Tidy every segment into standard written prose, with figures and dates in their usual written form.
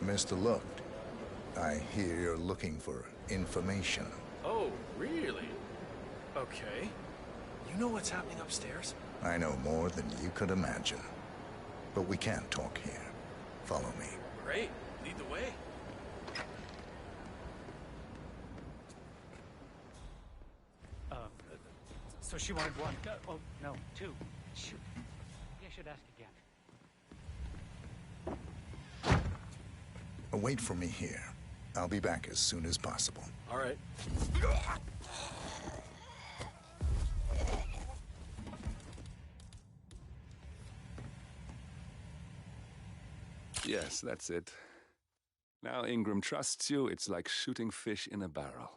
Mr. Looked, I hear you're looking for information. Oh, really? Okay. You know what's happening upstairs? I know more than you could imagine. But we can't talk here. Follow me. Great. Lead the way. So she wanted one. Oh, no, two. Shoot. Maybe I should ask again. Wait for me here. I'll be back as soon as possible. All right. Yes, that's it. Now Ingram trusts you, it's like shooting fish in a barrel.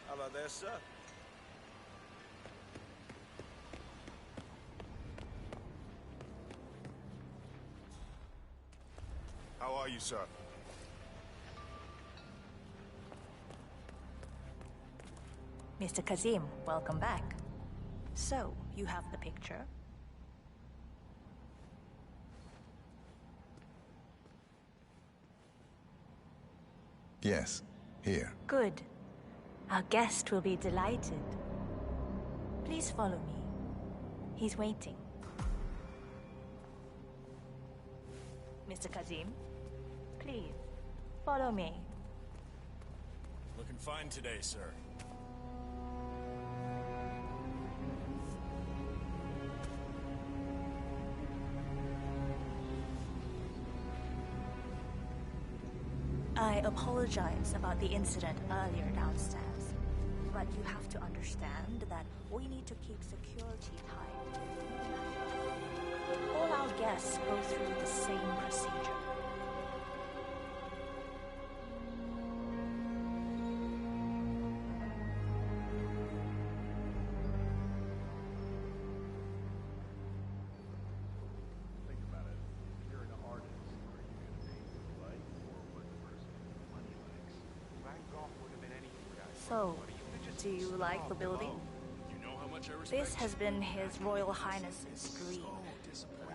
Hello there, sir. How are you, sir? Mr. Kazim, welcome back. So, you have the picture? Yes, here. Good. Our guest will be delighted. Please follow me. He's waiting. Mr. Kazim, please, follow me. Looking fine today, sir. I apologize about the incident earlier downstairs, but you have to understand that we need to keep security tight. All our guests go through the same procedure. Think about it. You're an artist. Are you going to paint what you like or what the person with money likes? Van Gogh would have been anything for that. So, do you like the building? You know how much I respect This has been His Royal Highness's dream.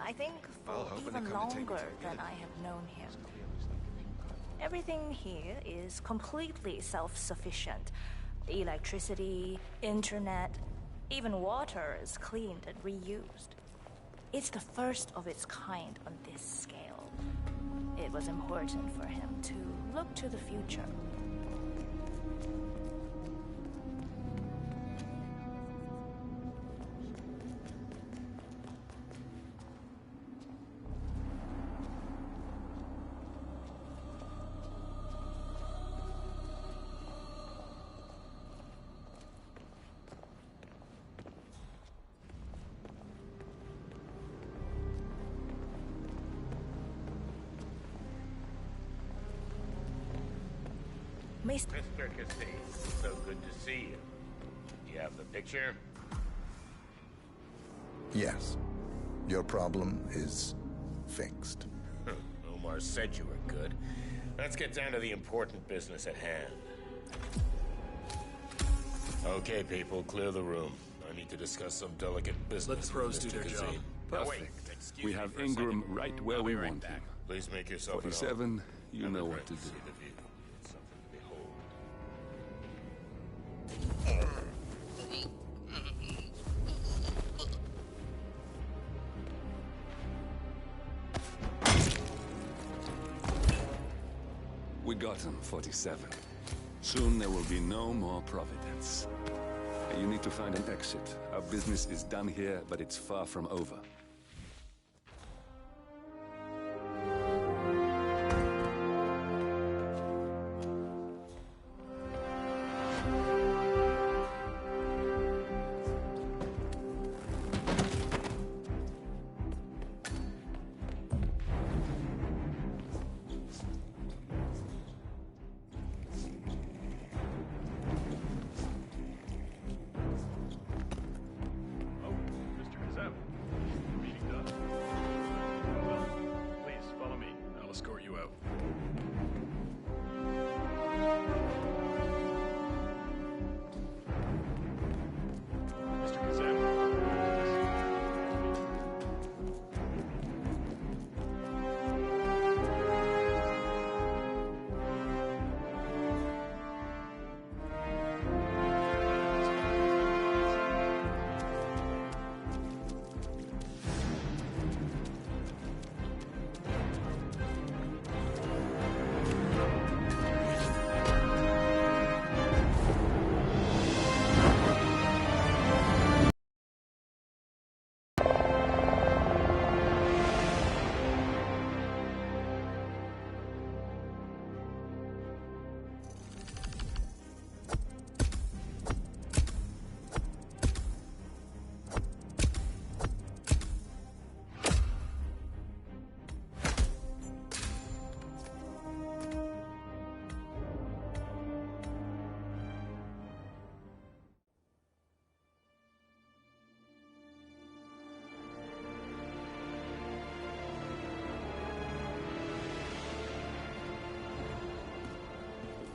I think for even longer than I have known him. Everything here is completely self-sufficient. Electricity, internet, even water is cleaned and reused. It's the first of its kind on this scale. It was important for him to look to the future. Mr. Cassie, so good to see you. Do you have the picture? Yes. Your problem is fixed. Omar said you were good. Let's get down to the important business at hand. Okay, people, clear the room. I need to discuss some delicate business. Let the pros with do Mr. their job. Kazim. Now, wait, Perfect. excuse We me have for a Ingram second. right where I'll we be right want him. back. Please make yourself at home. 47, you Have a know great what to do. visit of you. It's something to behold. We got him, 47. Soon there will be no more Providence. You need to find an exit. Our business is done here, but it's far from over.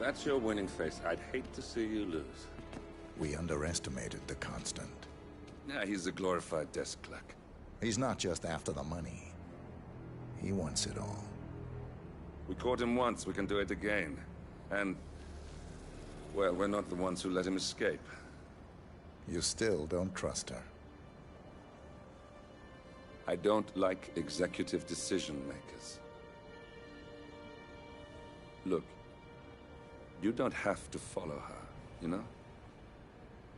that's your winning face, I'd hate to see you lose. We underestimated the Constant. Yeah, he's a glorified desk clerk. He's not just after the money. He wants it all. We caught him once, we can do it again. And, well, we're not the ones who let him escape. You still don't trust her. I don't like executive decision makers. Look, you don't have to follow her, you know?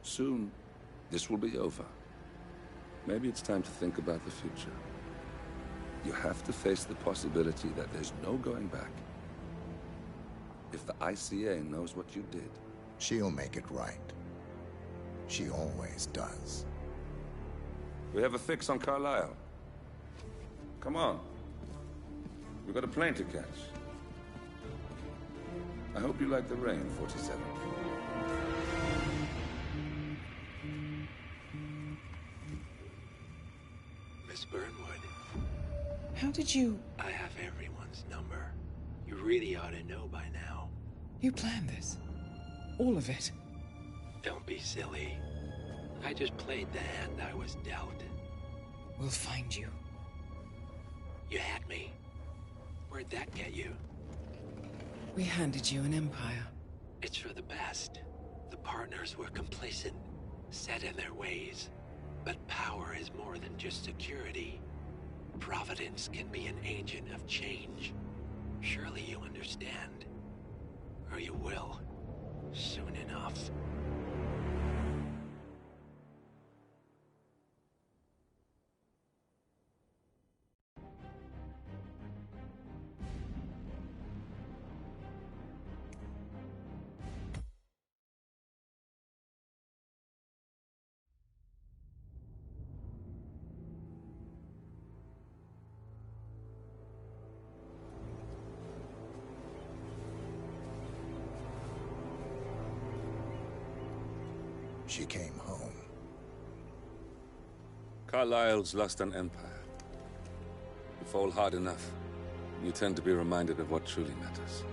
Soon, this will be over. Maybe it's time to think about the future. You have to face the possibility that there's no going back. If the ICA knows what you did... She'll make it right. She always does. We have a fix on Carlisle. Come on. We've got a plane to catch. I hope you like the rain, 47. Miss Burnwood. How did you... I have everyone's number. You really ought to know by now. You planned this? All of it? Don't be silly. I just played the hand I was dealt. We'll find you. You had me. Where'd that get you? We handed you an empire. It's for the best. The partners were complacent, set in their ways. But power is more than just security. Providence can be an agent of change. Surely you understand. Or you will. Soon enough. She came home. Carlisle's lost an empire. You fall hard enough, you tend to be reminded of what truly matters.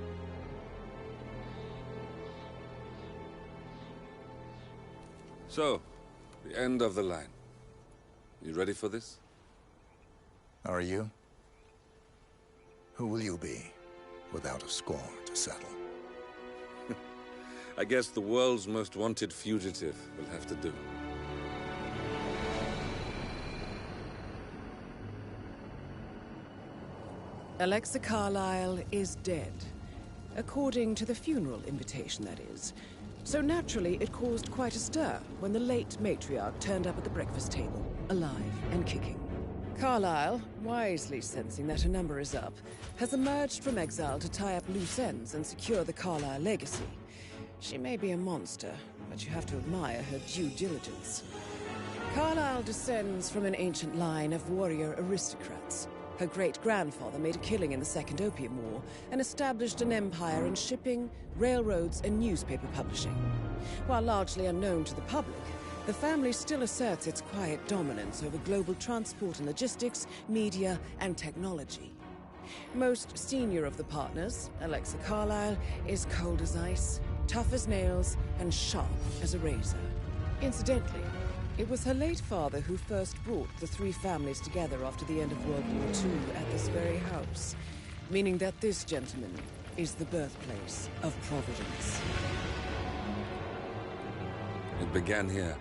So, the end of the line. You ready for this? Are you? Who will you be, without a score to settle? I guess the world's most wanted fugitive will have to do. Alexa Carlisle is dead. According to the funeral invitation, that is. So naturally, it caused quite a stir when the late matriarch turned up at the breakfast table, alive and kicking. Carlisle, wisely sensing that her number is up, has emerged from exile to tie up loose ends and secure the Carlisle legacy. She may be a monster, but you have to admire her due diligence. Carlisle descends from an ancient line of warrior aristocrats. Her great-grandfather made a killing in the Second Opium War and established an empire in shipping, railroads, and newspaper publishing. While largely unknown to the public, the family still asserts its quiet dominance over global transport and logistics, media, and technology. Most senior of the partners, Alexa Carlisle, is cold as ice, tough as nails, and sharp as a razor. Incidentally, it was her late father who first brought the three families together after the end of World War II at this very house, meaning that this gentleman is the birthplace of Providence. It began here,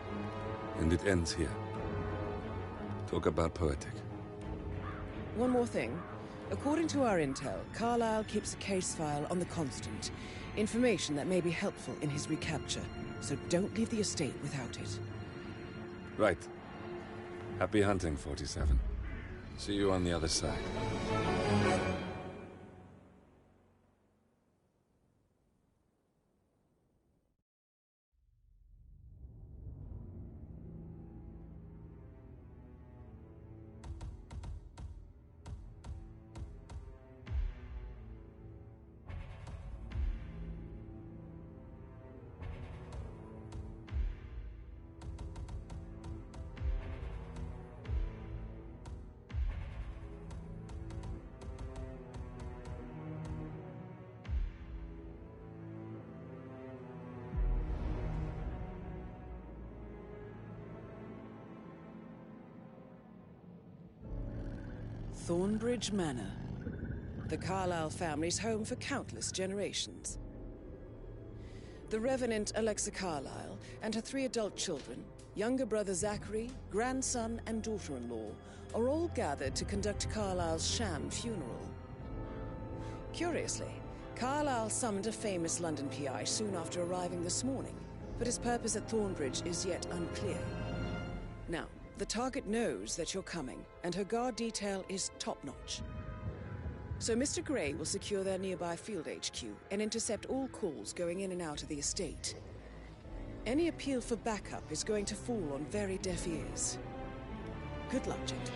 and it ends here. Talk about poetic. One more thing. According to our intel, Carlisle keeps a case file on the Constant. Information that may be helpful in his recapture, so don't leave the estate without it. Right. Happy hunting, 47. See you on the other side. Thornbridge Manor. The Carlyle family's home for countless generations. The Revenant Alexa Carlyle and her 3 adult children, younger brother Zachary, grandson and daughter-in-law, are all gathered to conduct Carlyle's sham funeral. Curiously, Carlyle summoned a famous London PI soon after arriving this morning, but his purpose at Thornbridge is yet unclear. Now, the target knows that you're coming, and her guard detail is top-notch. So Mr. Gray will secure their nearby field HQ and intercept all calls going in and out of the estate. Any appeal for backup is going to fall on very deaf ears. Good luck, gentlemen.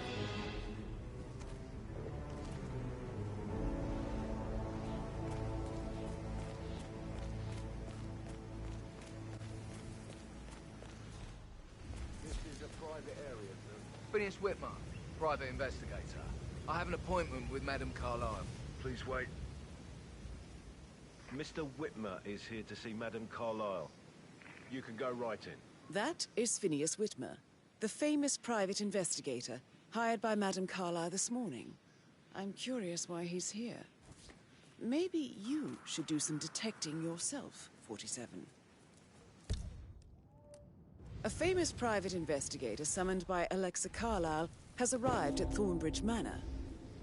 This is a private area, sir. Phineas Whitmer, private investigator. I have an appointment with Madame Carlyle. Please wait. Mr. Whitmer is here to see Madame Carlyle. You can go right in. That is Phineas Whitmer, the famous private investigator hired by Madame Carlyle this morning. I'm curious why he's here. Maybe you should do some detecting yourself, 47. A famous private investigator summoned by Alexa Carlyle has arrived at Thornbridge Manor.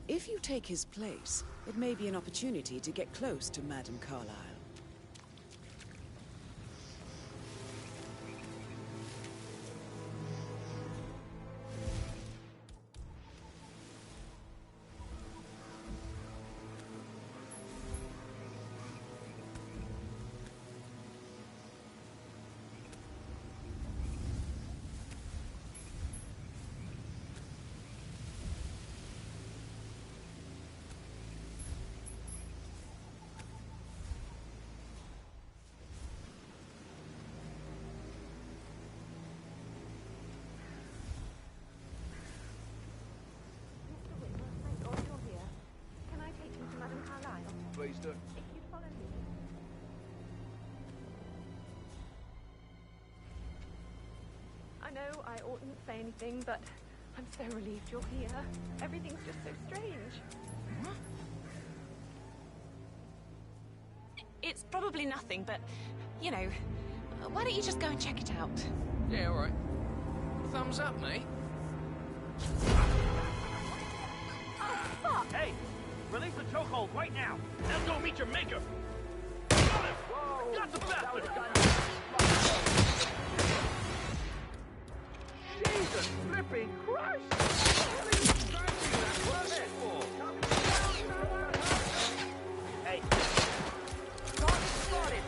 If you take his place, it may be an opportunity to get close to Madame Carlyle. Please do. If you'd follow me. I know I oughtn't say anything, but I'm so relieved you're here. Everything's just so strange. It's probably nothing, but, you know, why don't you just go and check it out? Yeah, all right. Thumbs up, mate. Hey! Release the chokehold right now! Now go meet your maker! Whoa! Got the bastard! Jesus flipping Christ! What are you scratching that bucket for? Hey! Start started!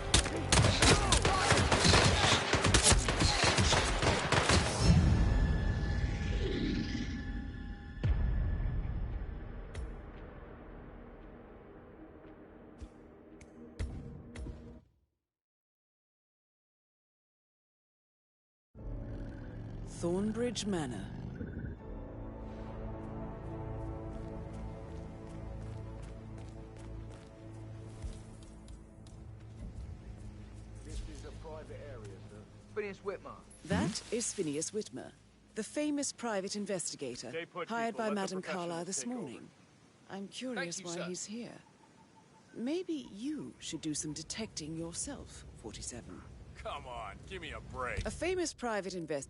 Thornbridge Manor. This is a private area, sir. Phineas Whitmer. That is Phineas Whitmer, the famous private investigator Stay put, hired people. by Let the Madame professionals Carlyle this take over. morning. I'm curious Thank you, why sir. he's here. Maybe you should do some detecting yourself, 47. Come on, give me a break. A famous private invest...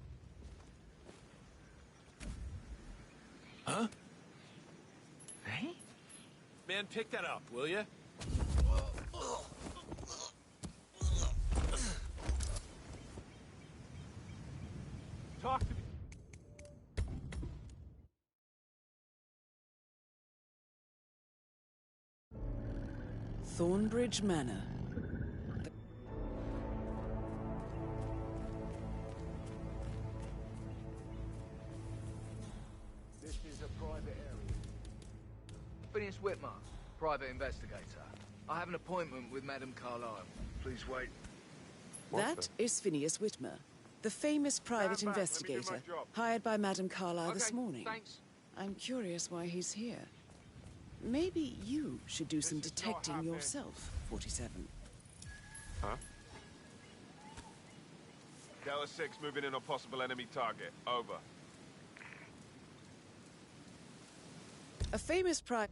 Huh? Hey? Man, pick that up, will you? Talk to me. Thornbridge Manor. This is a private area. Phineas Whitmer, private investigator. I have an appointment with Madame Carlyle. Please wait. That is Phineas Whitmer, the famous private Stand back, let me do my investigator job. hired by Madame Carlyle this Okay, morning. thanks. I'm curious why he's here. Maybe you should do some This is not detecting happening. yourself, 47. Huh? Dallas 6 moving in on possible enemy target. Over. A famous private...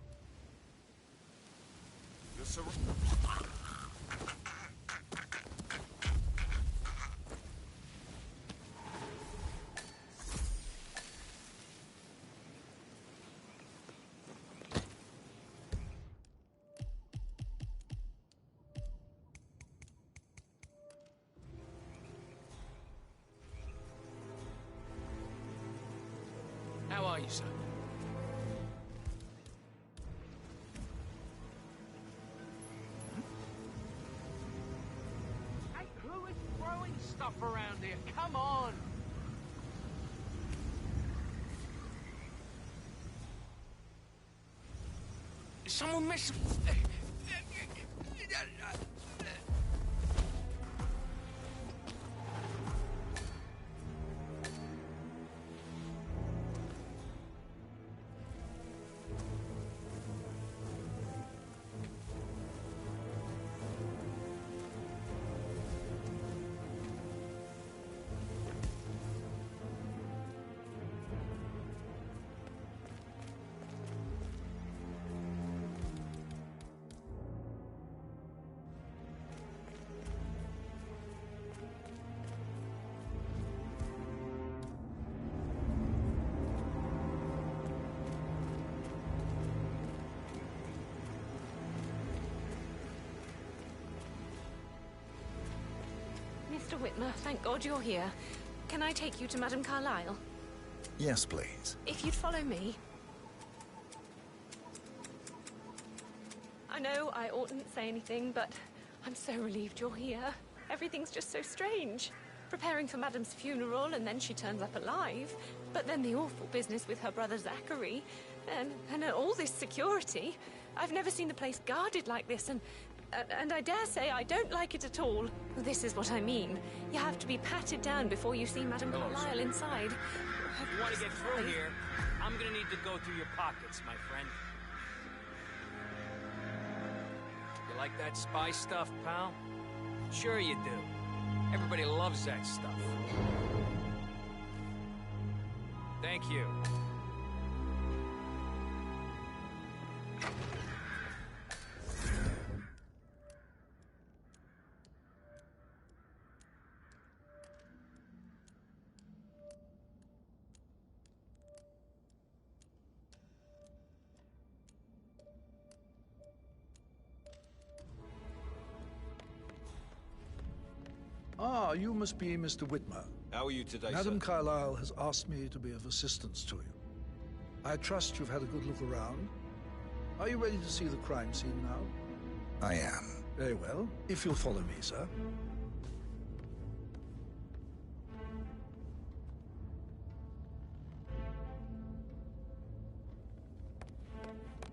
How are you, son? Hey, who is throwing stuff around here? Come on! Is someone missing? Mr. Whitmer, thank God you're here. Can I take you to Madame Carlyle? Yes, please. If you'd follow me. I know I oughtn't say anything, but I'm so relieved you're here. Everything's just so strange. Preparing for Madame's funeral, and then she turns up alive. But then the awful business with her brother Zachary, and all this security. I've never seen the place guarded like this, and I dare say I don't like it at all. This is what I mean. You have to be patted down before you see Madame Carlyle inside. If you want to get through here, I'm gonna need to go through your pockets, my friend. You like that spy stuff, pal? Sure you do. Everybody loves that stuff. Thank you. Ah, you must be Mr. Whitmer. How are you today, Madame sir? Carlyle has asked me to be of assistance to you. I trust you've had a good look around. Are you ready to see the crime scene now? I am. Very well. If you'll follow me, sir.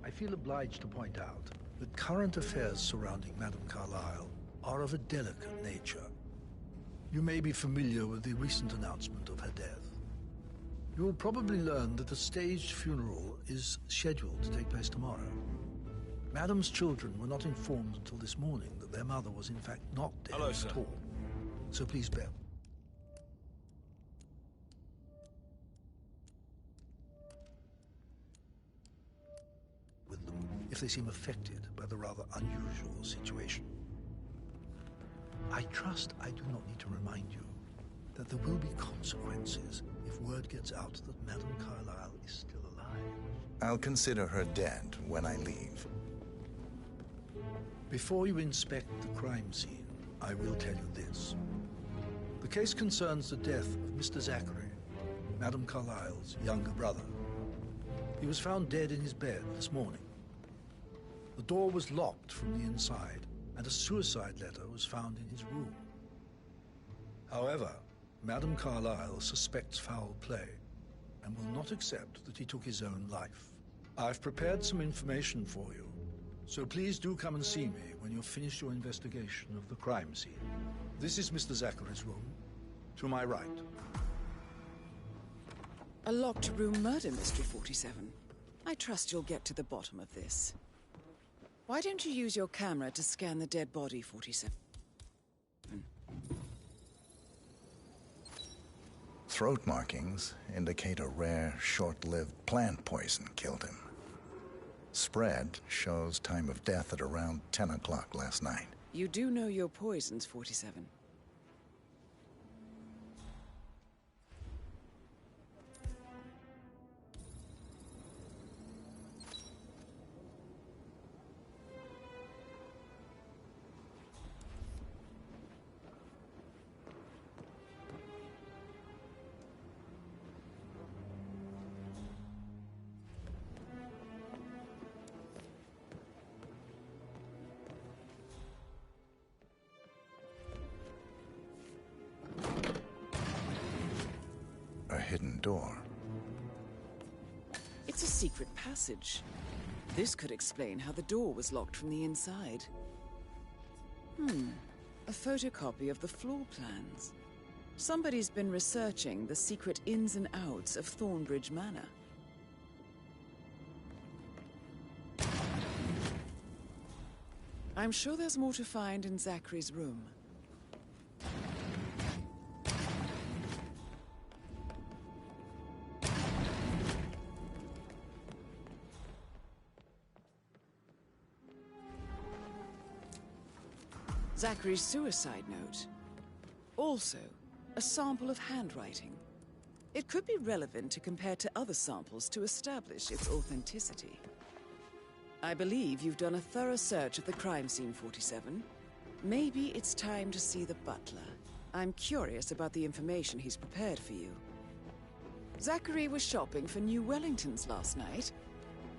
I feel obliged to point out that current affairs surrounding Madame Carlyle are of a delicate nature. You may be familiar with the recent announcement of her death. You will probably learn that a staged funeral is scheduled to take place tomorrow. Madame's children were not informed until this morning that their mother was in fact not dead at all. So please bear with them if they seem affected by the rather unusual situation. I trust I do not need to remind you that there will be consequences if word gets out that Madame Carlyle is still alive. I'll consider her dead when I leave. Before you inspect the crime scene, I will tell you this. The case concerns the death of Mr. Zachary, Madame Carlyle's younger brother. He was found dead in his bed this morning. The door was locked from the inside, and a suicide letter was found in his room. However, Madame Carlyle suspects foul play and will not accept that he took his own life. I've prepared some information for you, so please do come and see me when you've finished your investigation of the crime scene. This is Mr. Zachary's room, to my right. A locked room murder mystery, 47. I trust you'll get to the bottom of this. Why don't you use your camera to scan the dead body, 47? Throat markings indicate a rare, short-lived plant poison killed him. Spread shows time of death at around 10 o'clock last night. You do know your poisons, 47. A hidden door. It's a secret passage. This could explain how the door was locked from the inside. A photocopy of the floor plans. Somebody's been researching the secret ins and outs of Thornbridge Manor. I'm sure there's more to find in Zachary's room. Zachary's suicide note. Also, a sample of handwriting. It could be relevant to compare to other samples to establish its authenticity. I believe you've done a thorough search of the crime scene, 47. Maybe it's time to see the butler. I'm curious about the information he's prepared for you. Zachary was shopping for new Wellingtons last night.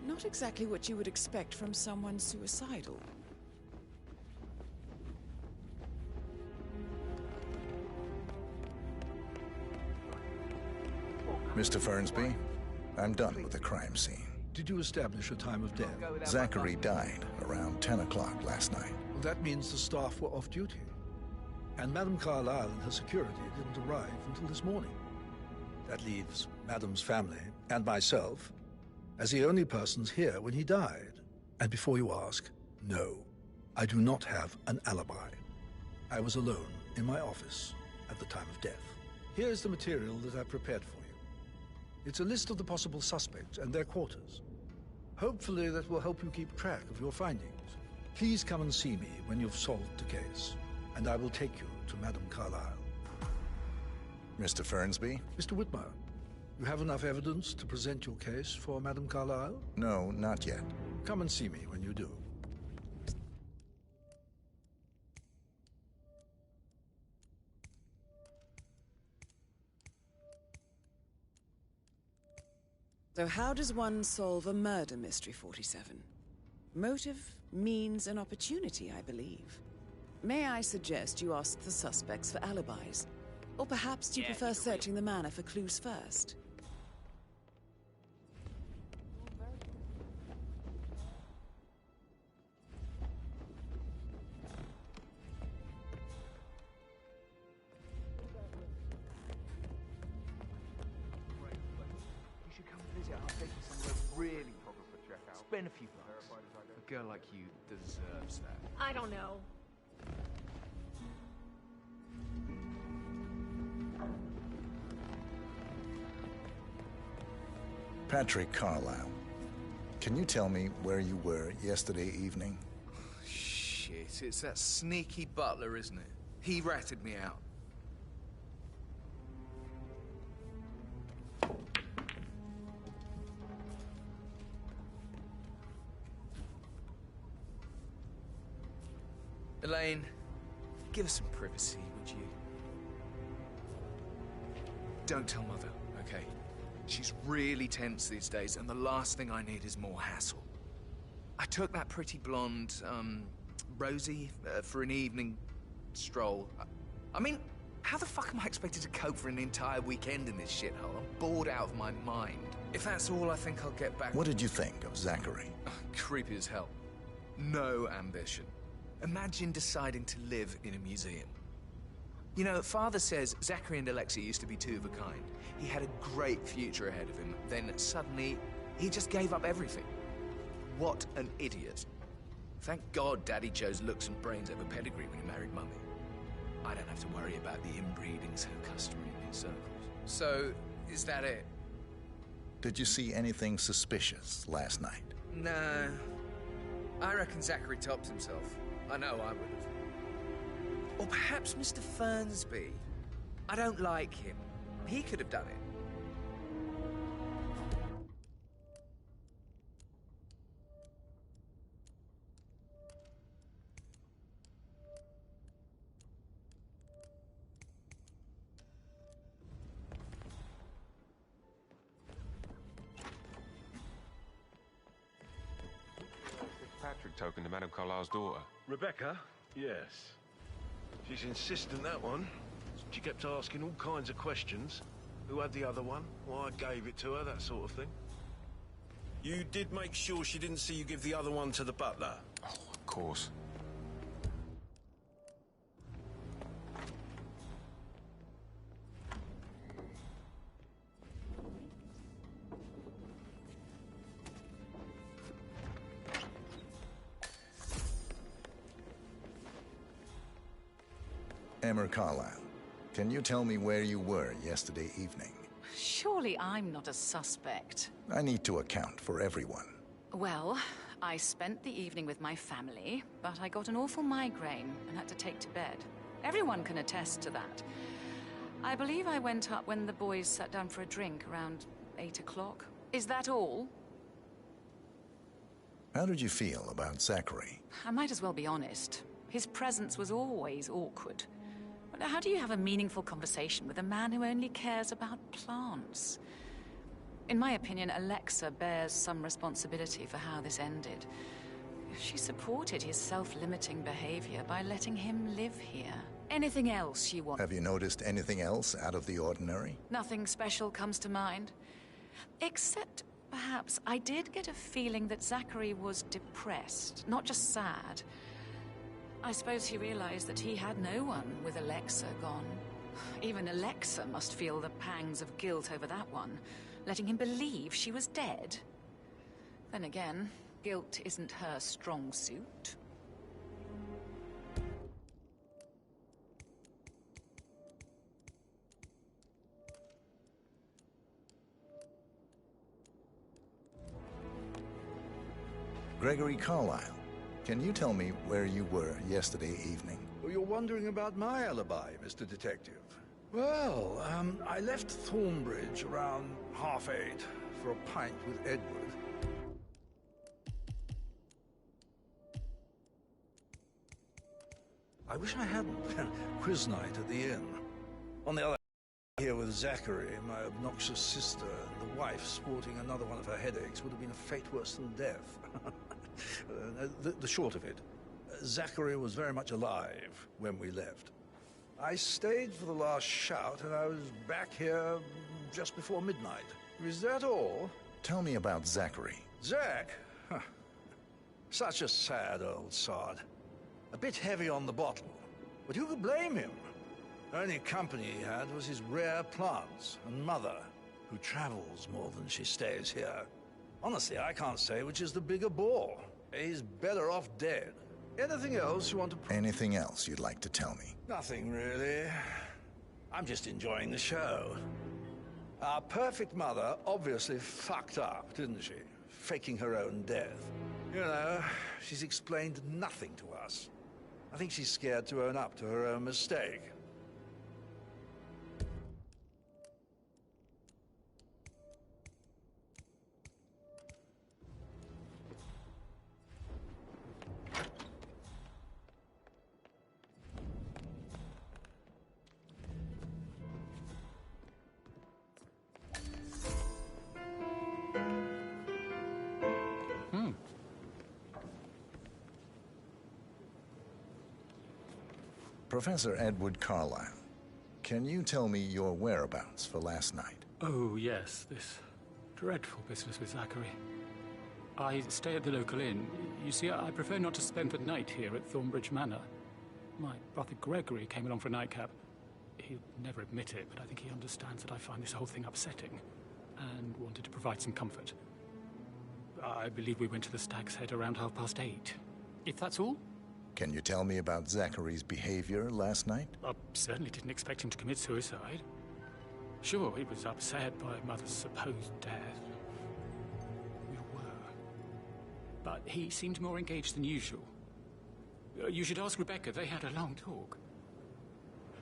Not exactly what you would expect from someone suicidal. Mr. Fernsby, I'm done with the crime scene. Did you establish a time of death? Zachary died around 10 o'clock last night. Well, that means the staff were off duty. And Madame Carlyle and her security didn't arrive until this morning. That leaves Madame's family and myself as the only persons here when he died. And before you ask, no, I do not have an alibi. I was alone in my office at the time of death. Here's the material that I prepared for you. It's a list of the possible suspects and their quarters. Hopefully that will help you keep track of your findings. Please come and see me when you've solved the case, and I will take you to Madame Carlyle. Mr. Fernsby? Mr. Whitmer, you have enough evidence to present your case for Madame Carlyle? No, not yet. Come and see me when you do. So how does one solve a murder mystery, 47? Motive, means, and opportunity, I believe. May I suggest you ask the suspects for alibis? Or perhaps do you prefer searching the manor for clues first? Really proper for checkout. Spend a few bucks. A girl like you deserves that. I don't know. Patrick Carlyle, can you tell me where you were yesterday evening? Shit, it's that sneaky butler, isn't it? He ratted me out. Elaine, give us some privacy, would you? Don't tell Mother, okay? She's really tense these days, and the last thing I need is more hassle. I took that pretty blonde, Rosie, for an evening stroll. I mean, how the fuck am I expected to cope for an entire weekend in this shithole? I'm bored out of my mind. If that's all, I think I'll get back... What did you think of Zachary? Creepy as hell. No ambition. Imagine deciding to live in a museum. You know, Father says Zachary and Alexia used to be two of a kind. He had a great future ahead of him. Then suddenly, he just gave up everything. What an idiot. Thank God Daddy chose looks and brains over pedigree when he married Mummy. I don't have to worry about the inbreeding so customary in these circles. So, is that it? Did you see anything suspicious last night? No. I reckon Zachary tops himself. I know I would have. Or perhaps Mr. Fernsby. I don't like him. He could have done it. Patrick token to Madame Carlyle's daughter. Rebecca? Yes. She's insistent, that one. She kept asking all kinds of questions. Who had the other one? Why I gave it to her, that sort of thing. You did make sure she didn't see you give the other one to the butler? Oh, of course. Emma Carlyle, can you tell me where you were yesterday evening? Surely I'm not a suspect. I need to account for everyone. Well, I spent the evening with my family, but I got an awful migraine and had to take to bed. Everyone can attest to that. I believe I went up when the boys sat down for a drink around 8 o'clock. Is that all? How did you feel about Zachary? I might as well be honest. His presence was always awkward. But how do you have a meaningful conversation with a man who only cares about plants? In my opinion, Alexa bears some responsibility for how this ended. She supported his self-limiting behavior by letting him live here. Anything else you want? Have you noticed anything else out of the ordinary? Nothing special comes to mind. Except, perhaps, I did get a feeling that Zachary was depressed, not just sad. I suppose he realized that he had no one with Alexa gone. Even Alexa must feel the pangs of guilt over that one, letting him believe she was dead. Then again, guilt isn't her strong suit. Gregory Carlyle, can you tell me where you were yesterday evening? Oh, you're wondering about my alibi, Mr. Detective. Well, I left Thornbridge around 8:30 for a pint with Edward. I wish I hadn't. Quiz night at the inn. On the other hand, here with Zachary, my obnoxious sister, and the wife sporting another one of her headaches would have been a fate worse than death. The short of it, Zachary was very much alive when we left. I stayed for the last shout, and I was back here just before midnight. Is that all? Tell me about Zachary. Zach? Huh. Such a sad old sod. A bit heavy on the bottle, but who could blame him? Only company he had was his rare plants and mother, who travels more than she stays here. Honestly, I can't say which is the bigger bore. He's better off dead. Anything else you want to... Anything else you'd like to tell me? Nothing, really. I'm just enjoying the show. Our perfect mother obviously fucked up, didn't she? Faking her own death. You know, she's explained nothing to us. I think she's scared to own up to her own mistake. Professor Edward Carlyle, can you tell me your whereabouts for last night? Oh, yes, this dreadful business with Zachary. I stay at the local inn. You see, I prefer not to spend the night here at Thornbridge Manor. My brother Gregory came along for a nightcap. He'll never admit it, but I think he understands that I find this whole thing upsetting and wanted to provide some comfort. I believe we went to the Stag's Head around 8:30. If that's all? Can you tell me about Zachary's behavior last night? I certainly didn't expect him to commit suicide. Sure, he was upset by Mother's supposed death. We were. but he seemed more engaged than usual. You should ask Rebecca. They had a long talk.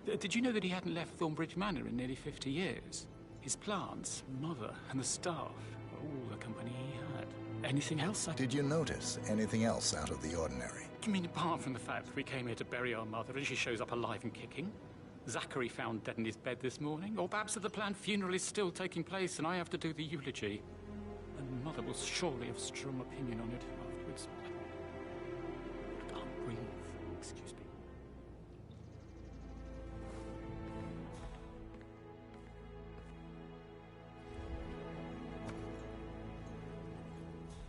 Did you know that he hadn't left Thornbridge Manor in nearly 50 years? His plants, mother, and the staff, all the company he had. Anything else? Did you notice anything else out of the ordinary? You mean apart from the fact that we came here to bury our mother and she shows up alive and kicking? Zachary found dead in his bed this morning? Or perhaps that the planned funeral is still taking place and I have to do the eulogy? And mother will surely have strong opinion on it afterwards. I can't breathe. Excuse me.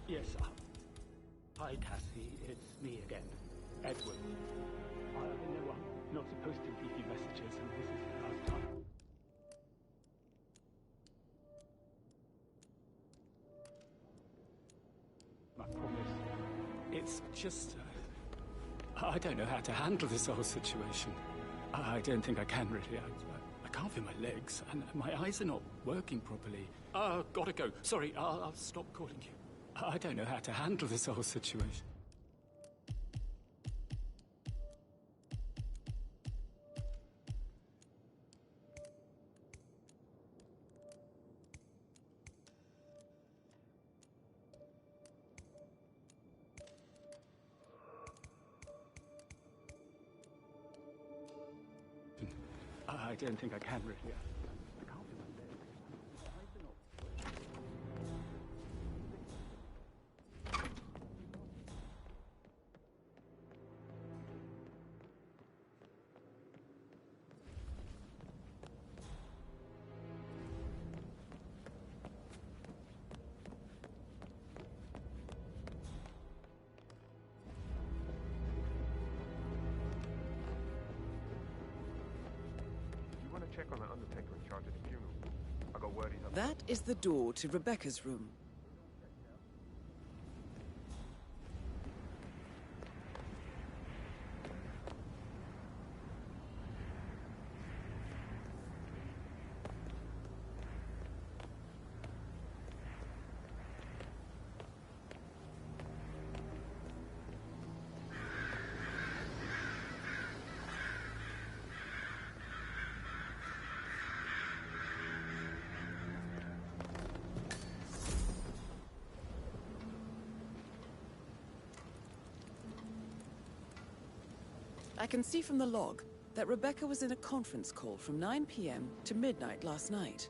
Yes, hi, Cassie. It's me again. Edward. I know I'm not supposed to leave you messages, and this is the last time. I promise. It's just... I don't know how to handle this whole situation. I don't think I can, really. I can't feel my legs, and my eyes are not working properly. Gotta go. Sorry, I'll stop calling you. I don't know how to handle this whole situation. I don't think I can, really. I can't feel my legs. My eyes are not working. Check on the undertaker in charge of the funeral. I got word he's up. That is the door to Rebecca's room. I can see from the log that Rebecca was in a conference call from 9 p.m. to midnight last night.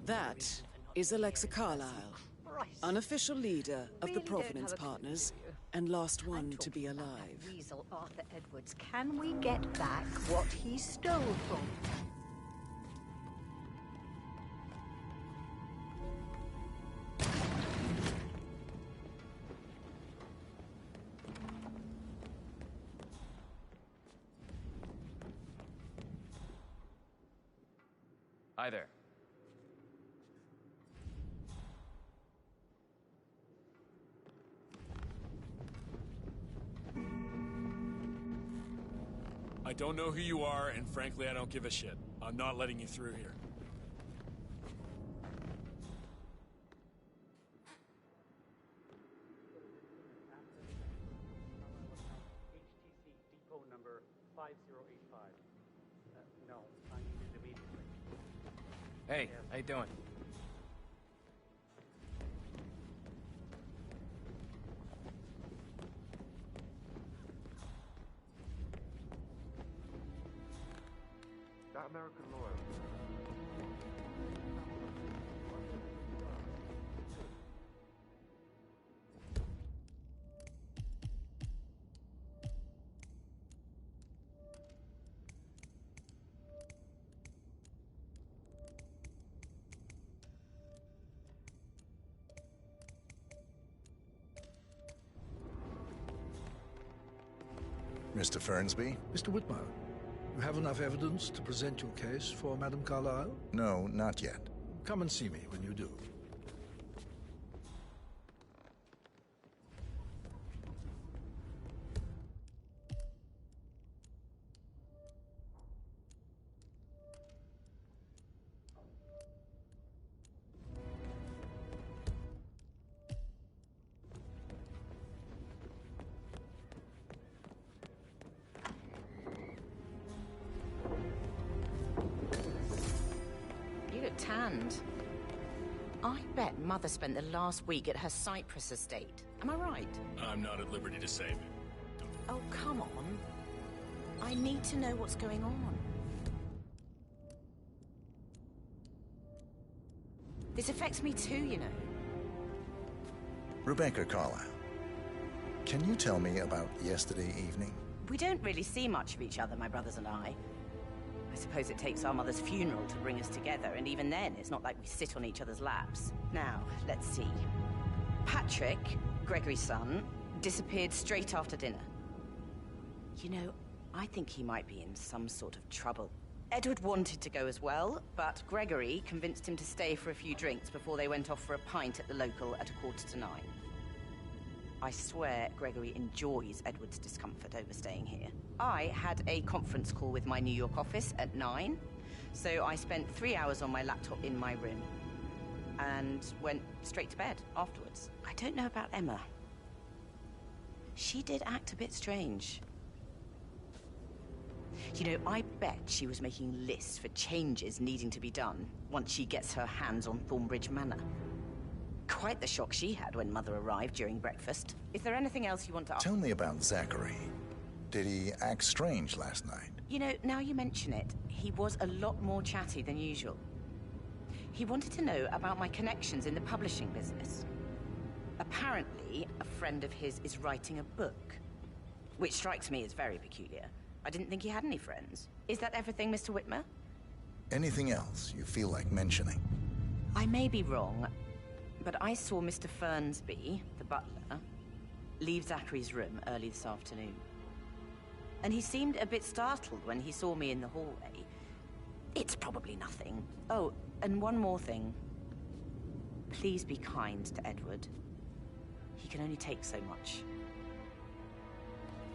That is Alexa Carlyle, unofficial leader of the Provenance Partners, and last one to be alive. Weasel Arthur Edwards. Can we get back what he stole from? Hi there. I don't know who you are, and frankly, I don't give a shit. I'm not letting you through here. HTC depot number 5085. No, I need it immediately. Hey, how you doing? That American lawyer. Mr. Fernsby? Mr. Whitmer, you have enough evidence to present your case for Madame Carlyle? No, not yet. Come and see me when you do. You look tanned. I bet Mother spent the last week at her Cyprus estate. Am I right? I'm not at liberty to say. Oh, come on. I need to know what's going on. This affects me too, you know. Rebecca Carlyle, can you tell me about yesterday evening? We don't really see much of each other, my brothers and I. I suppose it takes our mother's funeral to bring us together, and even then, it's not like we sit on each other's laps. Now, let's see. Patrick, Gregory's son, disappeared straight after dinner. You know, I think he might be in some sort of trouble. Edward wanted to go as well, but Gregory convinced him to stay for a few drinks before they went off for a pint at the local at 9:15. I swear Gregory enjoys Edward's discomfort over staying here. I had a conference call with my New York office at 9, so I spent 3 hours on my laptop in my room and went straight to bed afterwards. I don't know about Emma. She did act a bit strange. You know, I bet she was making lists for changes needing to be done once she gets her hands on Thornbridge Manor. Quite the shock she had when Mother arrived during breakfast. Is there anything else you want to ask? Tell me about Zachary. Did he act strange last night? You know, now you mention it, he was a lot more chatty than usual. He wanted to know about my connections in the publishing business. Apparently, a friend of his is writing a book, which strikes me as very peculiar. I didn't think he had any friends. Is that everything, Mr. Whitmer? Anything else you feel like mentioning? I may be wrong, but I saw Mr. Fernsby, the butler, leave Zachary's room early this afternoon. And he seemed a bit startled when he saw me in the hallway. It's probably nothing. Oh, and one more thing. Please be kind to Edward. He can only take so much.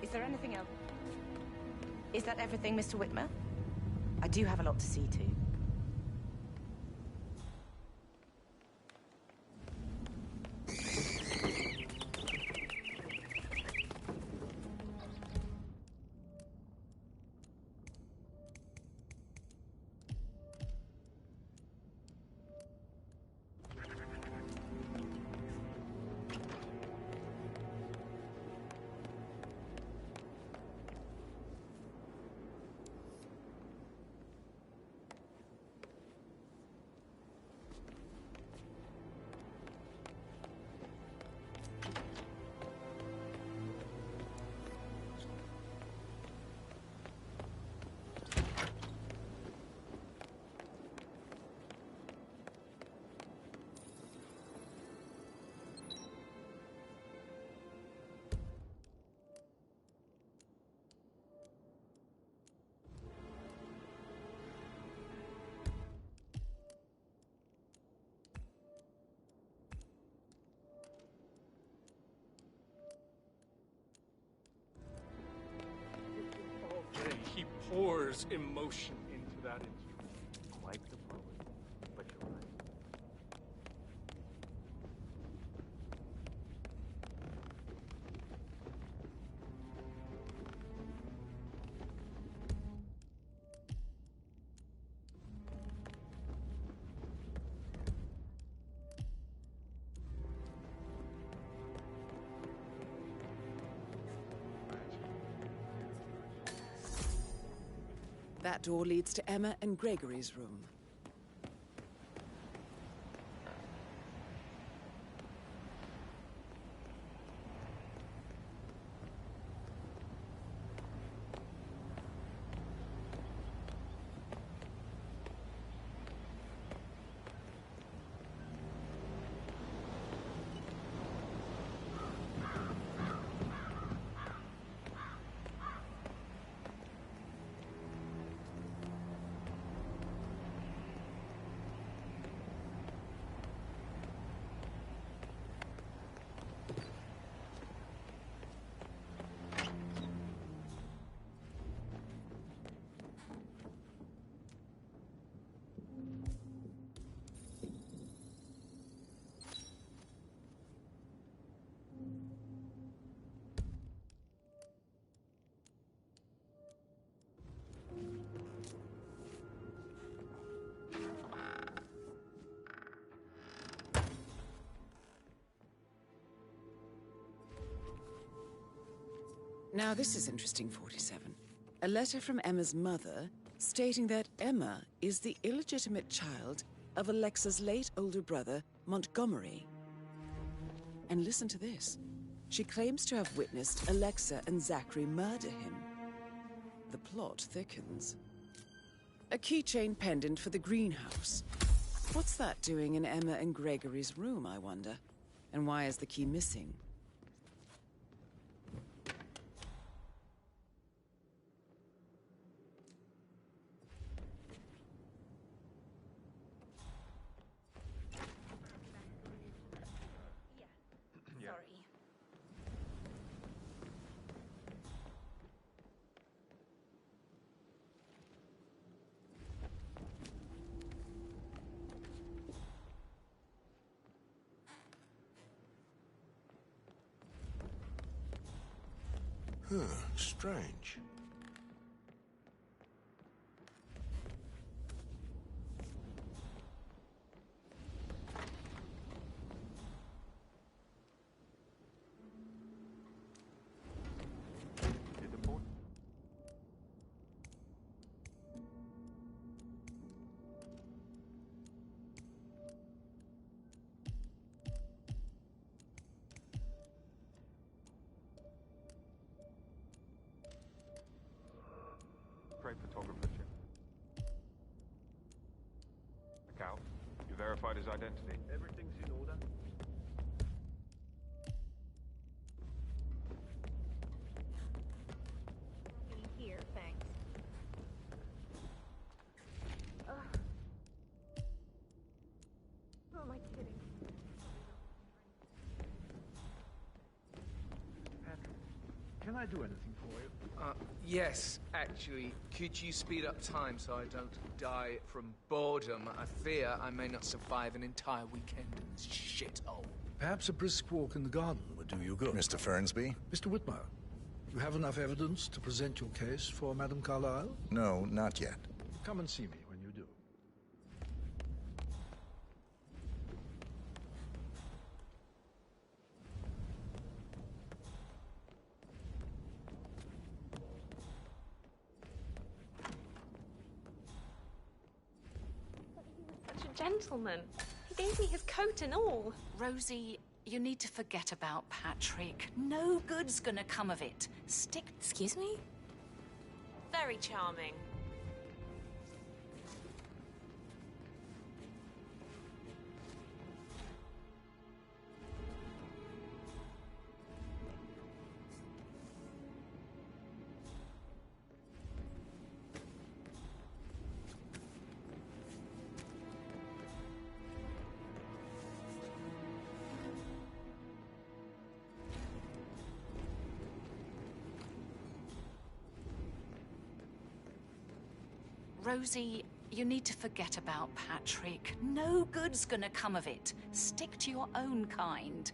Is there anything else? Is that everything, Mr. Whitmer? I do have a lot to see to. Okay, he pours emotion into that instrument. Quite the poet, but you're right. That door leads to Emma and Gregory's room. Now this is interesting, 47. A letter from Emma's mother stating that Emma is the illegitimate child of Alexa's late older brother, Montgomery. And listen to this. She claims to have witnessed Alexa and Zachary murder him. The plot thickens. A keychain pendant for the greenhouse. What's that doing in Emma and Gregory's room, I wonder? And why is the key missing? Huh, strange. Photographer check. Account. You verified his identity. Everything's in order. Here, thanks. Who am I kidding? Can I do anything for you? Yes, actually. Could you speed up time so I don't die from boredom? I fear I may not survive an entire weekend in this shithole. Perhaps a brisk walk in the garden would do you good. Mr. Fernsby? Mr. Whitmer, you have enough evidence to present your case for Madame Carlyle? No, not yet. Come and see me when you do. Such a gentleman. He gave me his coat and all. Rosie, you need to forget about Patrick. No good's gonna come of it. Stick... Excuse me? Very charming. Rosie, you need to forget about Patrick. No good's gonna come of it. Stick to your own kind.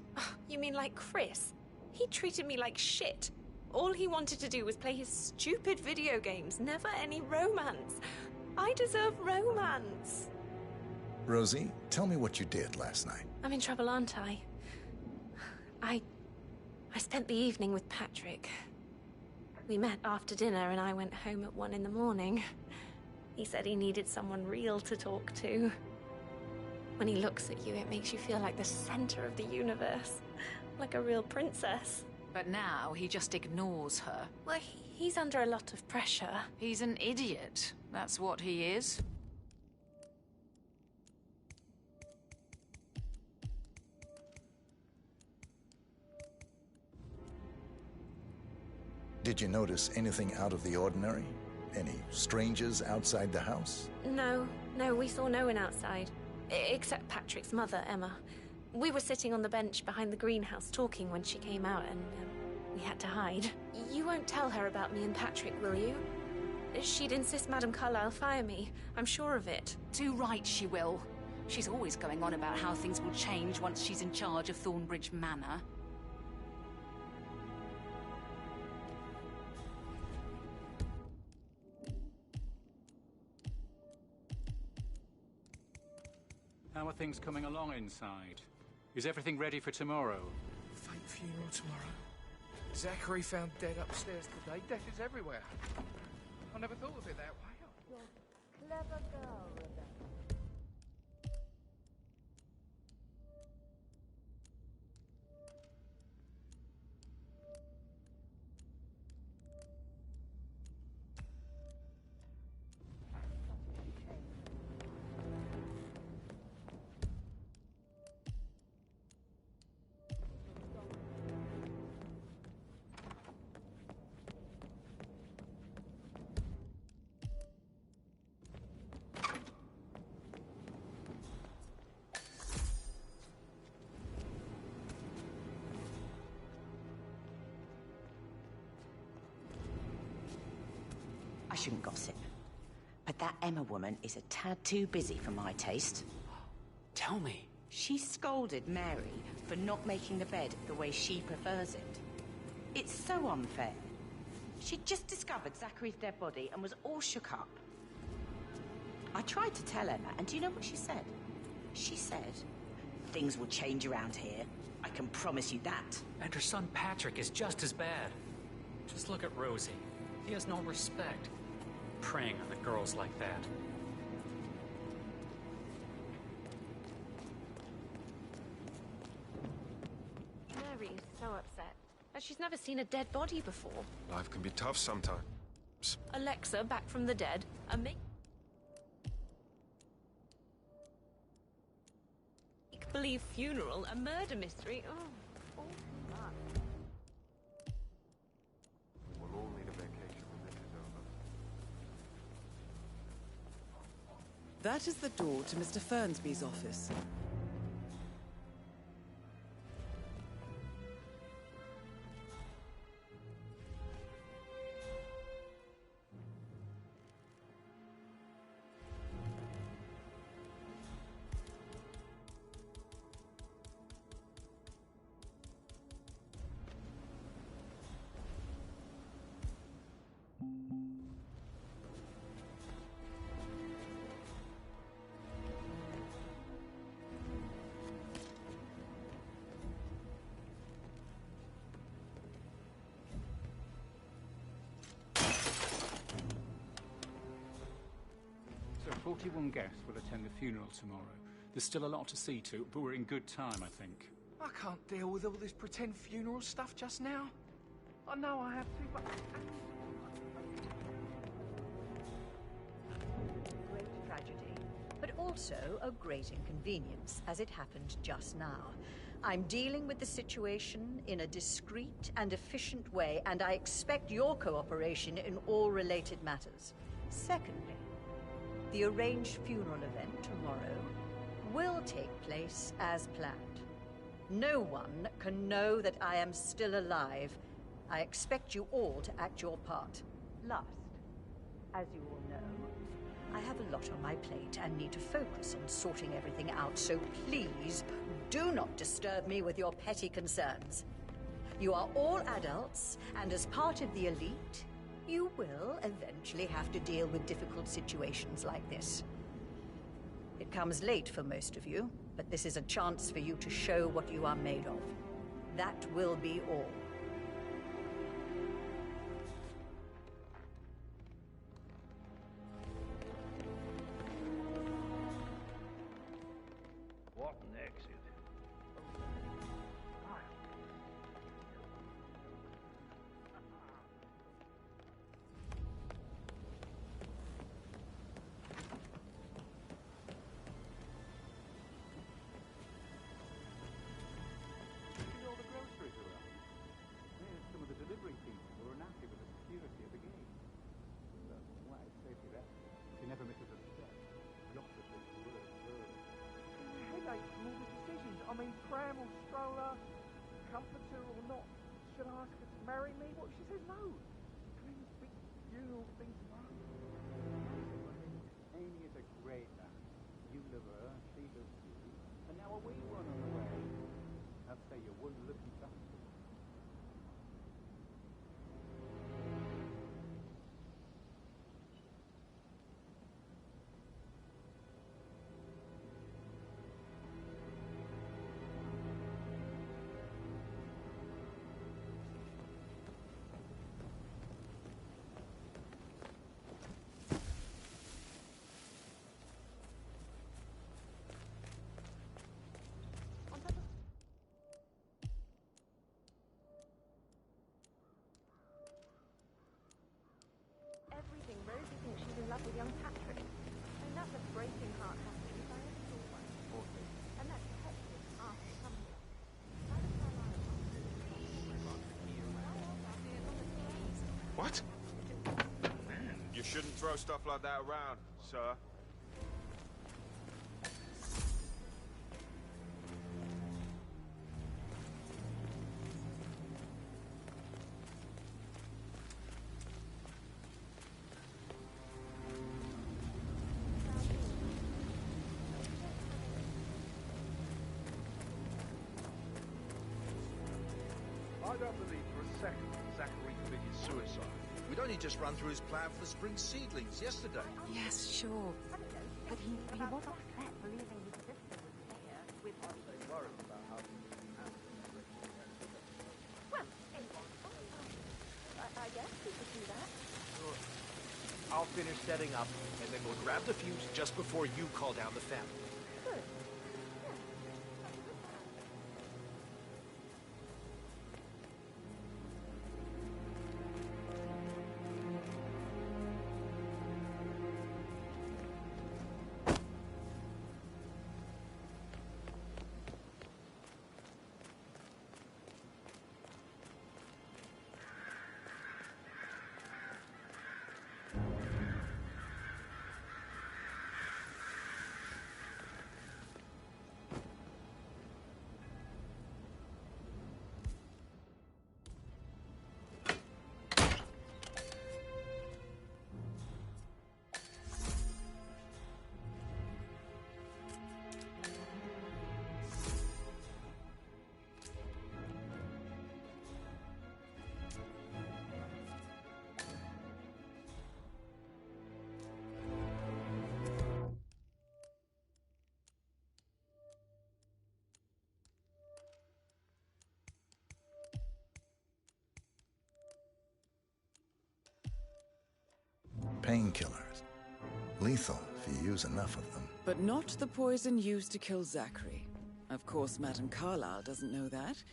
You mean like Chris? He treated me like shit. All he wanted to do was play his stupid video games, never any romance. I deserve romance. Rosie, tell me what you did last night. I'm in trouble, aren't I? I spent the evening with Patrick. We met after dinner and I went home at 1 in the morning. He said he needed someone real to talk to. When he looks at you, it makes you feel like the center of the universe. Like a real princess. But now he just ignores her. Well, he's under a lot of pressure. He's an idiot. That's what he is. Did you notice anything out of the ordinary? Any strangers outside the house? No, we saw no one outside. Except Patrick's mother, Emma. We were sitting on the bench behind the greenhouse talking when she came out and we had to hide. You won't tell her about me and Patrick, will you? She'd insist Madame Carlyle fire me. I'm sure of it. Too right she will. She's always going on about how things will change once she's in charge of Thornbridge Manor. How are things coming along inside? Is everything ready for tomorrow? Fake funeral tomorrow? Zachary found dead upstairs today. Death is everywhere. I never thought of it that way. Clever girl, Rebecca. I shouldn't gossip, but that Emma woman is a tad too busy for my taste. Tell me. She scolded Mary for not making the bed the way she prefers it. It's so unfair. She'd just discovered Zachary's dead body and was all shook up. I tried to tell Emma, and do you know what she said? She said, "Things will change around here. I can promise you that." And her son Patrick is just as bad. Just look at Rosie. He has no respect. Preying on the girls like that. Mary is so upset. She's never seen a dead body before. Life can be tough sometimes. Alexa back from the dead, a make-believe funeral, a murder mystery. Oh, all too much. We'll all need a vacation when this is over. That is the door to Mr. Fernsby's office. So 41 guests will attend the funeral tomorrow. There's still a lot to see to, but we're in good time, I think. I can't deal with all this pretend funeral stuff just now. I know I have to, but... Great tragedy, but also a great inconvenience, as it happened just now. I'm dealing with the situation in a discreet and efficient way, and I expect your cooperation in all related matters. Secondly, the arranged funeral event tomorrow will take place as planned. No one can know that I am still alive. I expect you all to act your part. Last, as you all know, I have a lot on my plate and need to focus on sorting everything out, so please do not disturb me with your petty concerns. You are all adults, and as part of the elite, you will eventually have to deal with difficult situations like this. It comes late for most of you, but this is a chance for you to show what you are made of. That will be all. What an exit. All the groceries around. There's some of the delivery people who are unhappy with the security at the gate. So, why, safety that. He never misses a step. Gossip is the word early. Headache from all the decisions. I mean, pram or stroller, comforter or not. Should I ask her to marry me? What if she says no? I mean, this big funeral thing tomorrow. Amy is a great man. You love her, she loves you. And now a wee one on the way. I'd say you're one lucky bastard. love with young Patrick. And that's a breaking heart happening if I ever saw one. And that's hectic after coming. What? You shouldn't throw stuff like that around, sir. I don't believe for a second Zachary committed suicide. We'd only just run through his plan for the spring seedlings yesterday. Yes, sure. But he was upset believing his sister was there with her. They worried about how Well, anyway, I guess we could do that. Sure. I'll finish setting up, and then we'll grab the fuse just before you call down the family. Good. Painkillers. Lethal if you use enough of them. But not the poison used to kill Zachary. Of course, Madame Carlyle doesn't know that.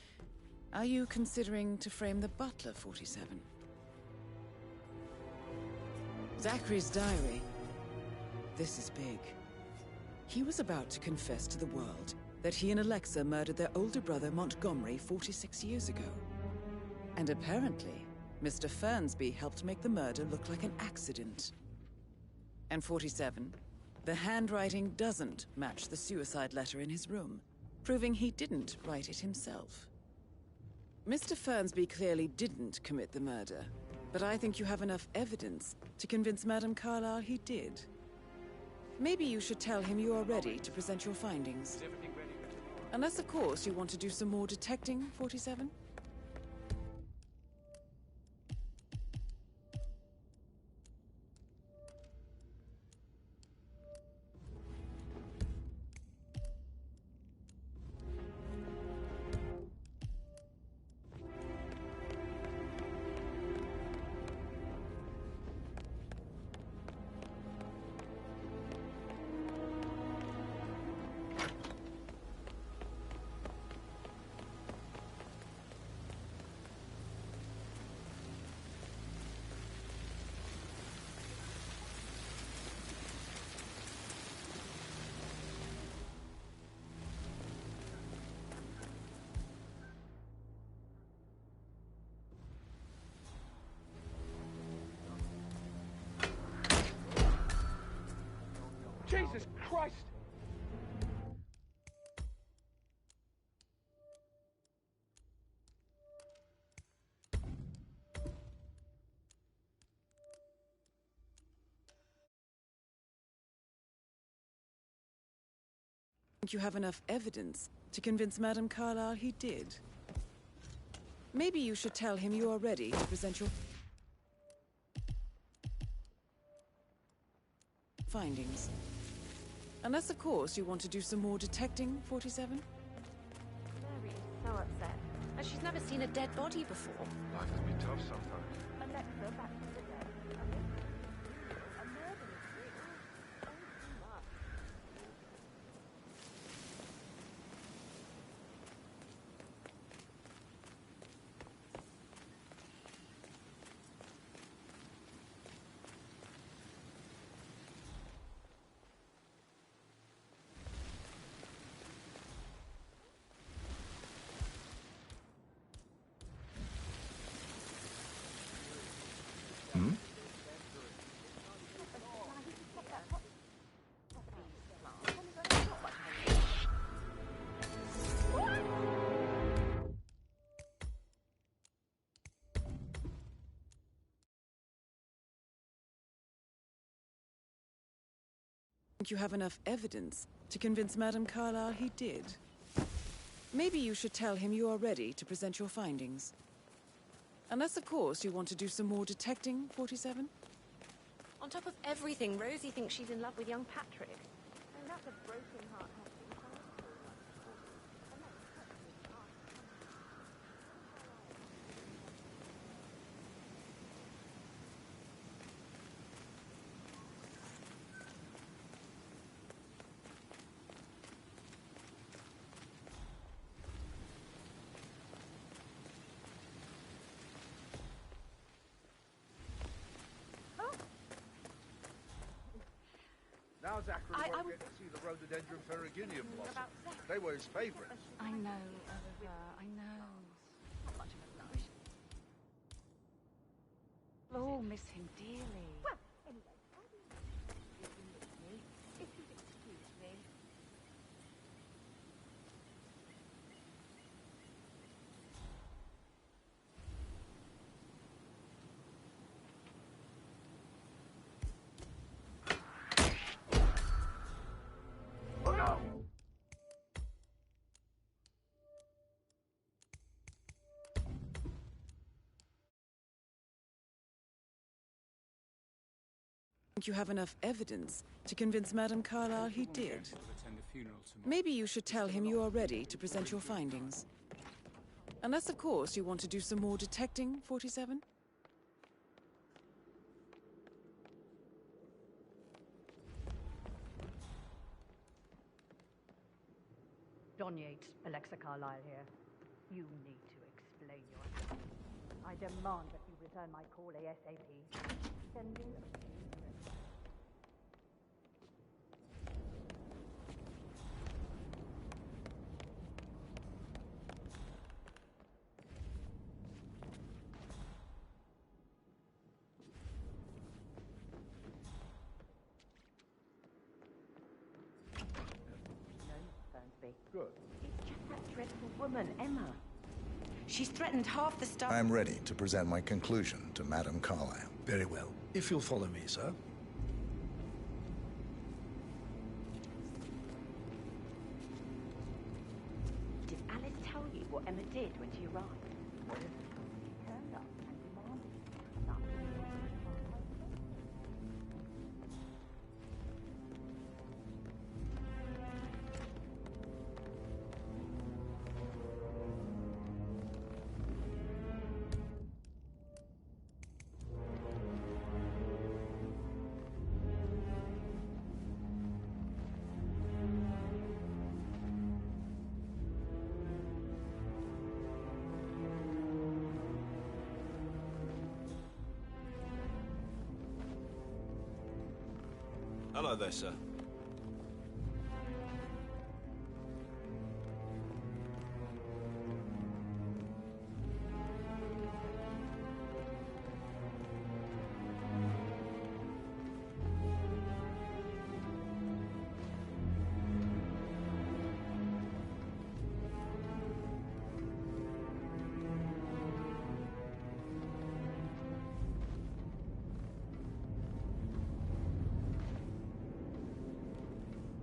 Are you considering to frame the butler, 47? Zachary's diary. This is big. He was about to confess to the world that he and Alexa murdered their older brother Montgomery 46 years ago. And apparently, Mr. Fernsby helped make the murder look like an accident. And 47, the handwriting doesn't match the suicide letter in his room, proving he didn't write it himself. Mr. Fernsby clearly didn't commit the murder, but I think you have enough evidence to convince Madame Carlyle he did. Maybe you should tell him you are ready to present your findings. Unless, of course, you want to do some more detecting, 47? Jesus Christ! You have enough evidence to convince Madame Carlyle he did. Maybe you should tell him you are ready to present your findings. Unless, of course, you want to do some more detecting, 47? Mary is so upset. And she's never seen a dead body before. Life can be tough sometimes. Alexa, back to the dead. A murder mystery. Oh, too much. think you have enough evidence to convince Madame Carlyle he did. Maybe you should tell him you are ready to present your findings. Unless, of course, you want to do some more detecting, 47? On top of everything, Rosie thinks she's in love with young Patrick. And that's a broken heart. Now Zachary won't get to see the rhododendron ferruginea blossom. They were his favourites. I know, Oliver, I know. Not much of a blush. We'll all miss him dearly. Well, anyway, how do you with me? If you'd excuse me. Oh no! Think you have enough evidence to convince Madame Carlyle he did. Maybe you should tell him you are ready to present your findings. Unless, of course, you want to do some more detecting, 47? Don Yates, Alexa Carlyle here. You need to explain yourself. I demand that you return my call ASAP. Sending a few minutes. Good. It's just that dreadful woman, Emma. She's threatened half the stuff. I'm ready to present my conclusion to Madame Carlyle. Very well. If you'll follow me, sir. Did Alice tell you what Emma did when she arrived? She turned up and demanded something. Hello there, sir.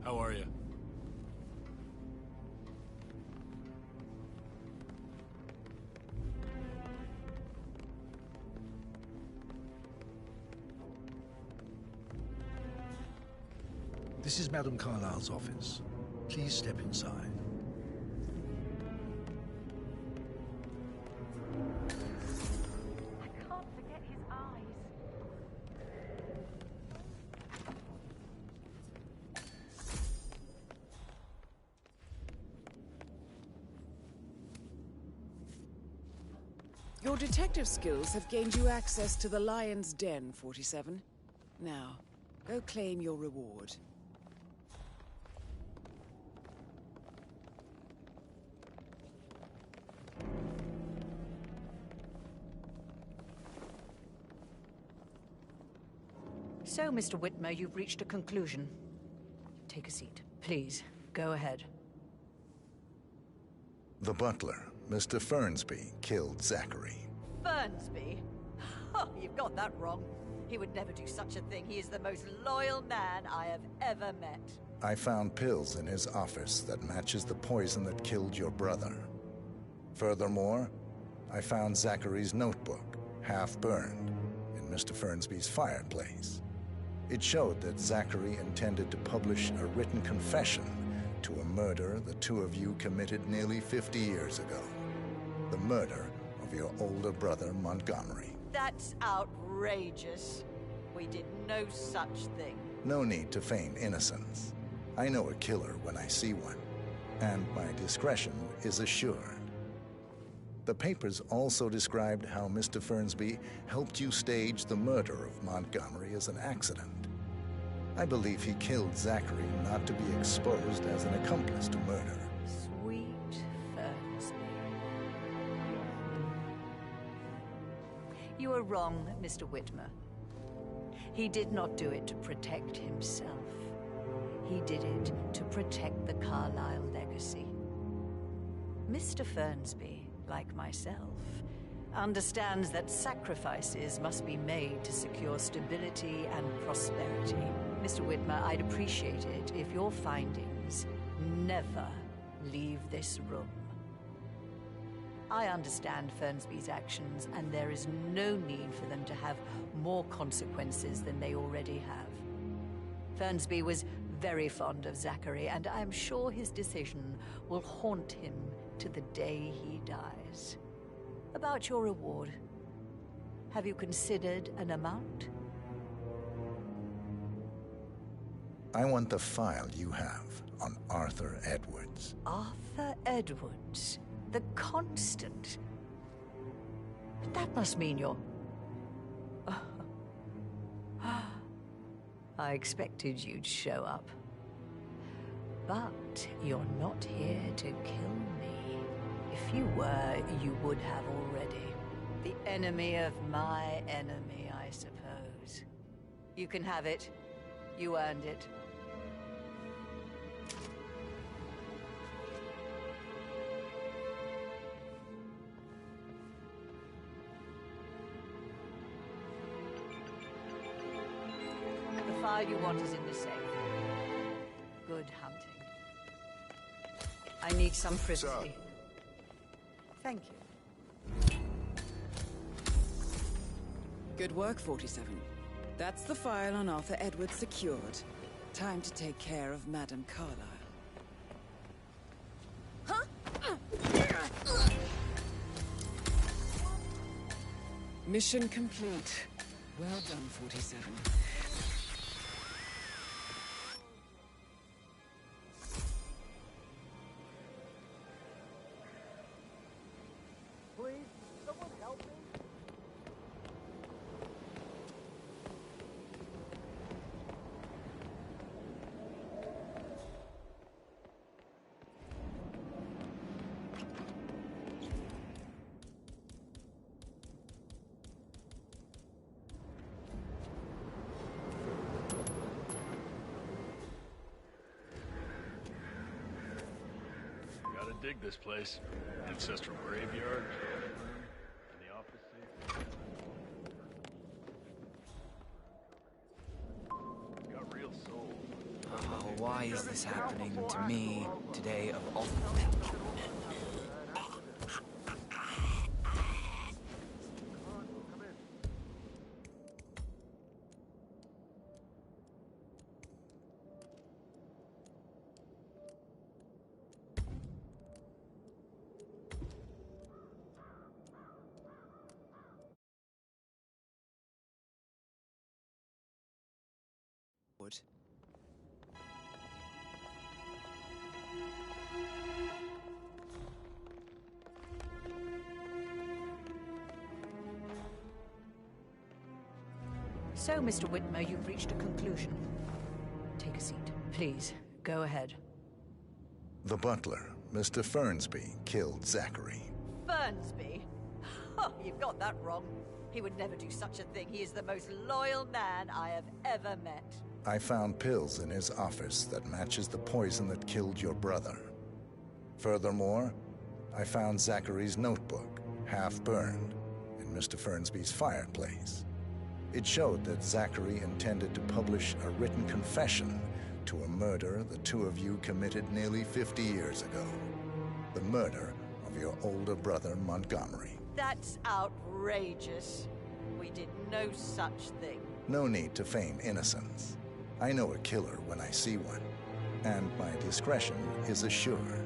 How are you? This is Madame Carlyle's office. Please step inside. I can't forget his eyes. Your detective skills have gained you access to the Lion's Den, 47. Now, go claim your reward. So, Mr. Whitmer, you've reached a conclusion. Take a seat. Please, go ahead. The butler, Mr. Fernsby, killed Zachary. Fernsby? Oh, you've got that wrong. He would never do such a thing. He is the most loyal man I have ever met. I found pills in his office that matches the poison that killed your brother. Furthermore, I found Zachary's notebook, half burned, in Mr. Fernsby's fireplace. It showed that Zachary intended to publish a written confession to a murder the two of you committed nearly 50 years ago. The murder of your older brother, Montgomery. That's outrageous. We did no such thing. No need to feign innocence. I know a killer when I see one, and my discretion is assured. The papers also described how Mr. Fernsby helped you stage the murder of Montgomery as an accident. I believe he killed Zachary not to be exposed as an accomplice to murder. Sweet Fernsby. You are wrong, Mr. Whitmer. He did not do it to protect himself. He did it to protect the Carlyle legacy. Mr. Fernsby, like myself, understands that sacrifices must be made to secure stability and prosperity. Mr. Whitmer, I'd appreciate it if your findings never leave this room. I understand Fernsby's actions, and there is no need for them to have more consequences than they already have. Fernsby was very fond of Zachary, and I am sure his decision will haunt him to the day he dies. About your reward, have you considered an amount? I want the file you have on Arthur Edwards. Arthur Edwards, the Constant. But that must mean you're... I expected you'd show up. But you're not here to kill me. If you were, you would have already. The enemy of my enemy, I suppose. You can have it. You earned it. The file you want is in the safe. Good hunting. I need some privacy. Thank you. Good work, 47. That's the file on Arthur Edwards secured. Time to take care of Madame Carlyle. Mission complete. Well done, 47. Please, someone help me. Gotta dig this place. Ancestral graveyard, and the office safe. It's got real soul. Oh, why is this happening to me today of all... Wood. So, Mr. Whitmer, you've reached a conclusion. Take a seat. Please, go ahead. The butler, Mr. Fernsby, killed Zachary. Fernsby? Oh, you've got that wrong. He would never do such a thing. He is the most loyal man I have ever met. I found pills in his office that matches the poison that killed your brother. Furthermore, I found Zachary's notebook, half burned, in Mr. Fernsby's fireplace. It showed that Zachary intended to publish a written confession to a murder the two of you committed nearly 50 years ago. The murder of your older brother, Montgomery. That's outrageous. We did no such thing. No need to feign innocence. I know a killer when I see one, and my discretion is assured.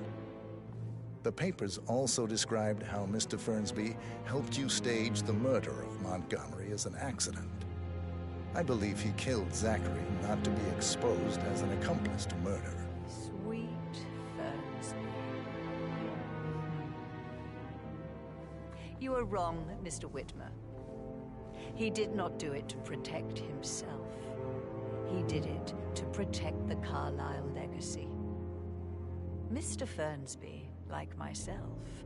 The papers also described how Mr. Fernsby helped you stage the murder of Montgomery as an accident. I believe he killed Zachary not to be exposed as an accomplice to murder. Sweet Fernsby. You are wrong, Mr. Whitmer. He did not do it to protect himself. He did it to protect the Carlyle legacy. Mr. Fernsby, like myself,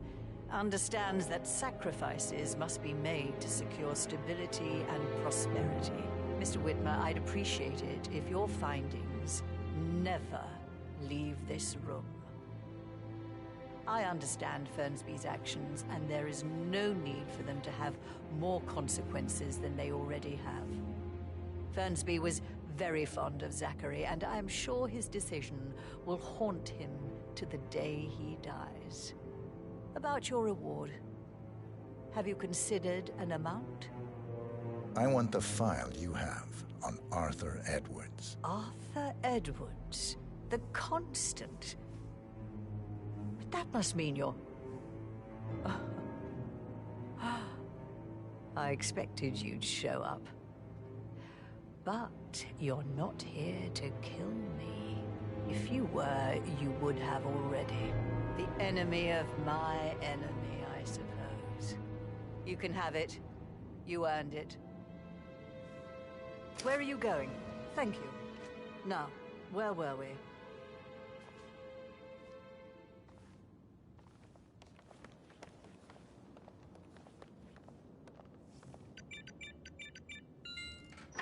understands that sacrifices must be made to secure stability and prosperity. Mr. Whitmer, I'd appreciate it if your findings never leave this room. I understand Fernsby's actions, and there is no need for them to have more consequences than they already have. Fernsby was very fond of Zachary, and I am sure his decision will haunt him to the day he dies. About your reward, have you considered an amount? I want the file you have on Arthur Edwards. Arthur Edwards, the Constant. But that must mean you're... I expected you'd show up. But you're not here to kill me. If you were, you would have already. The enemy of my enemy, I suppose. You can have it. You earned it. Where are you going? Thank you. Now, where were we?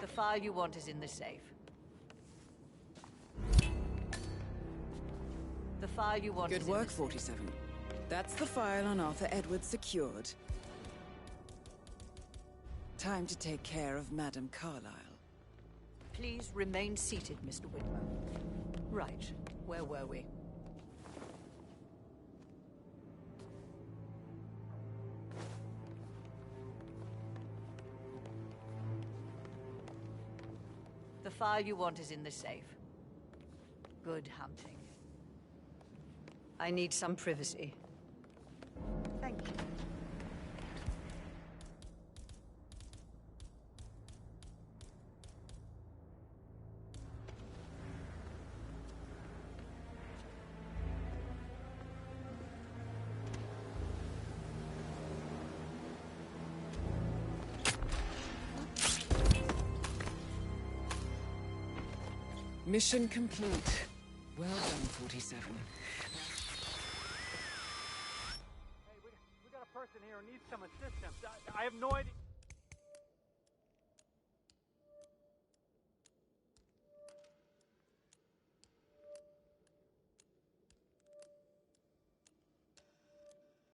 The file you want is in the safe. The file you want is in the safe. Good work, 47. That's the file on Arthur Edwards secured. Time to take care of Madame Carlyle. Please remain seated, Mr. Whitmer. Right, where were we? The file you want is in the safe. Good hunting. I need some privacy. Thank you. Mission complete. Well done, 47. Hey, we got a person here who needs some assistance. I have no idea.